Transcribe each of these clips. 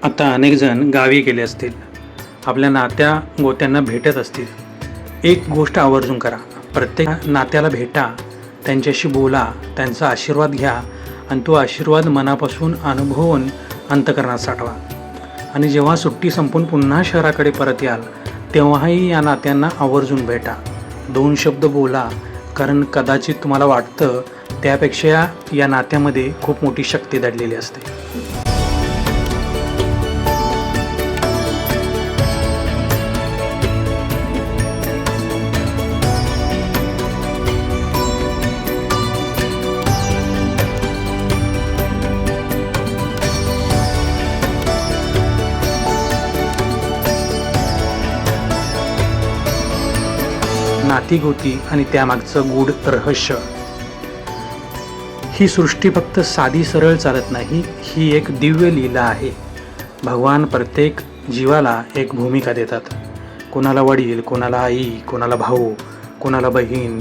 आता अनेक जण गावी गेले असतील, आपल्या नात्या गोत्यांना भेटत असतील. एक गोष्ट आवर्जून करा, प्रत्येक नात्याला भेटा, त्यांच्याशी बोला, त्यांचा आशीर्वाद घ्या आणि तो आशीर्वाद मनापासून अनुभवून अंतःकरणात साठवा. आणि जेव्हा सुट्टी संपून पुन्हा शहराकडे परत याल तेव्हाही या नात्यांना आवर्जून भेटा, 2 शब्द बोला, कारण कदाचित तुम्हाला वाटतं त्यापेक्षा या नात्यामध्ये खूप मोठी शक्ती दडलेली असते. नातीगोती आणि त्यामागचं गूढ रहस्य. ही सृष्टी फक्त साधी सरळ चालत नाही, ही एक दिव्य लीला आहे. भगवान प्रत्येक जीवाला एक भूमिका देतात. कोणाला वडील, कोणाला आई, कोणाला भाऊ, कोणाला बहीण,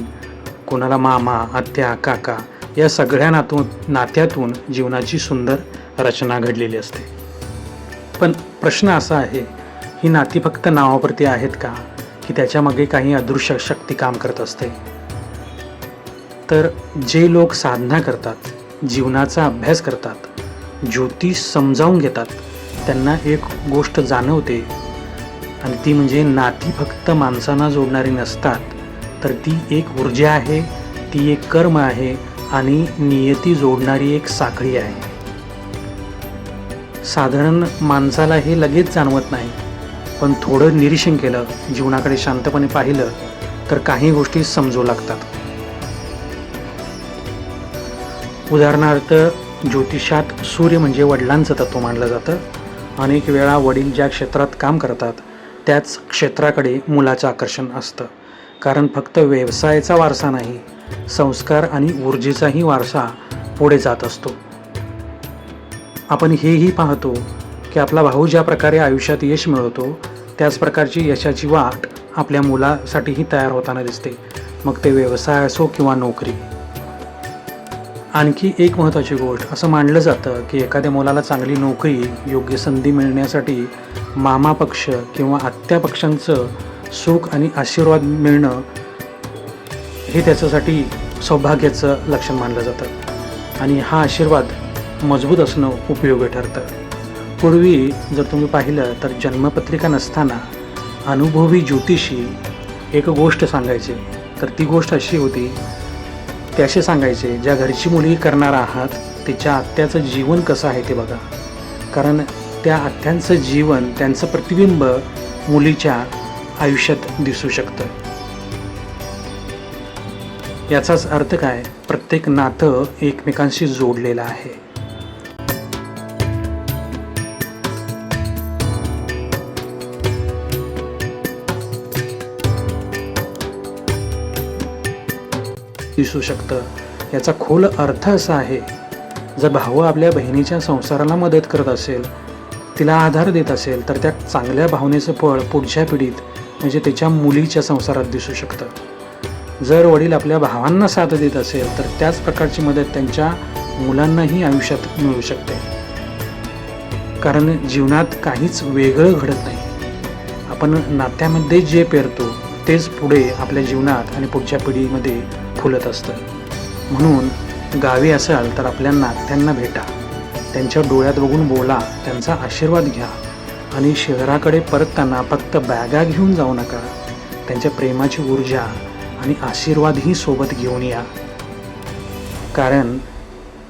कोणाला मामा, आत्या, काका, या सगळ्या नात्यातून जीवनाची सुंदर रचना घडलेली असते. पण प्रश्न असा आहे, ही नाती फक्त नावापुरती आहेत का, की त्याच्यामागे काही अदृश्य शक्ती काम करत असते? तर जे लोक साधना करतात, जीवनाचा अभ्यास करतात, ज्योतिष समजावून घेतात, त्यांना एक गोष्ट जाणवते, आणि ती म्हणजे नाती फक्त माणसांना जोडणारी नसतात, तर ती एक ऊर्जा आहे, ती एक कर्म आहे आणि नियती जोडणारी एक साखळी आहे. साधारण माणसाला हे लगेच जाणवत नाही, पण थोडं निरीक्षण केलं, जीवनाकडे शांतपणे पाहिलं तर काही गोष्टी समजू लागतात. उदाहरणार्थ, ज्योतिषात सूर्य म्हणजे वडिलांचं तत्व मानलं जातं. अनेक वेळा वडील ज्या क्षेत्रात काम करतात त्याच क्षेत्राकडे मुलाचं आकर्षण असतं, कारण फक्त व्यवसायाचा वारसा नाही, संस्कार आणि ऊर्जेचाही वारसा पुढे जात असतो. आपण हेही पाहतो की आपला भाऊ ज्या प्रकारे आयुष्यात यश मिळवतो त्याच प्रकारची यशाची वाट आपल्या मुलासाठीही तयार होताना दिसते, मग ते व्यवसाय असो किंवा नोकरी. आणखी एक महत्त्वाची गोष्ट, असं मानलं जातं की एखाद्या मुलाला चांगली नोकरी, योग्य संधी मिळण्यासाठी मामा पक्ष किंवा आत्या पक्षांचं सुख आणि आशीर्वाद मिळणं हे त्याच्यासाठी सौभाग्याचं लक्षण मानलं जातं, आणि हा आशीर्वाद मजबूत असणं उपयोगी ठरतं. पूर्वी जर तुम्ही पाहिलं तर जन्मपत्रिका नसताना अनुभवी ज्योतिषी एक गोष्ट सांगायचे, तर ती गोष्ट अशी होती, ते असे सांगायचे, ज्या घरची मुलगी करणार आहात तिच्या आत्याचं जीवन कसं आहे ते बघा, कारण त्या आत्यांचं जीवन, त्यांचं प्रतिबिंब मुलीच्या आयुष्यात दिसू शकतं. याचाच अर्थ काय, प्रत्येक नातं एकमेकांशी जोडलेलं आहे. दिसू शकतं. याचा खोल अर्थ असा आहे, जर भाऊ आपल्या बहिणीच्या संसाराला मदत करत असेल, तिला आधार देत असेल, तर त्या चांगल्या भावनेचं फळ पुढच्या पिढीत म्हणजे त्याच्या मुलीच्या संसारात दिसू शकतं. जर वडील आपल्या भावांना साथ देत असेल तर त्याच प्रकारची मदत त्यांच्या मुलांनाही आयुष्यात मिळू शकते, कारण जीवनात काहीच वेगळं घडत नाही. आपण नात्यामध्ये जे पेरतो तेच पुढे आपल्या जीवनात आणि पुढच्या पिढीमध्ये फुलत असतं. म्हणून गावी असाल तर आपल्या नात्यांना भेटा, त्यांच्या डोळ्यात बघून बोला, त्यांचा आशीर्वाद घ्या, आणि शहराकडे परतताना फक्त बॅगा घेऊन जाऊ नका, त्यांच्या प्रेमाची ऊर्जा आणि आशीर्वादही सोबत घेऊन या. कारण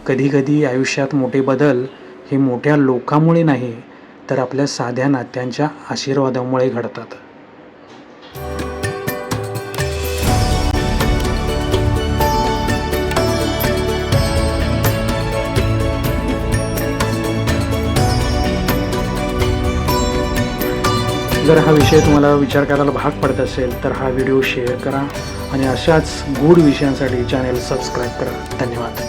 कधीकधी आयुष्यात मोठे बदल हे मोठ्या लोकांमुळे नाही, तर आपल्या साध्या नात्यांच्या आशीर्वादामुळे घडतात. जर हा विषय तुम्हाला विचार करायला भाग पडत असेल तर हा व्हिडिओ शेअर करा, आणि अशाच गूढ विषयांसाठी चॅनेल सबस्क्राईब करा. धन्यवाद.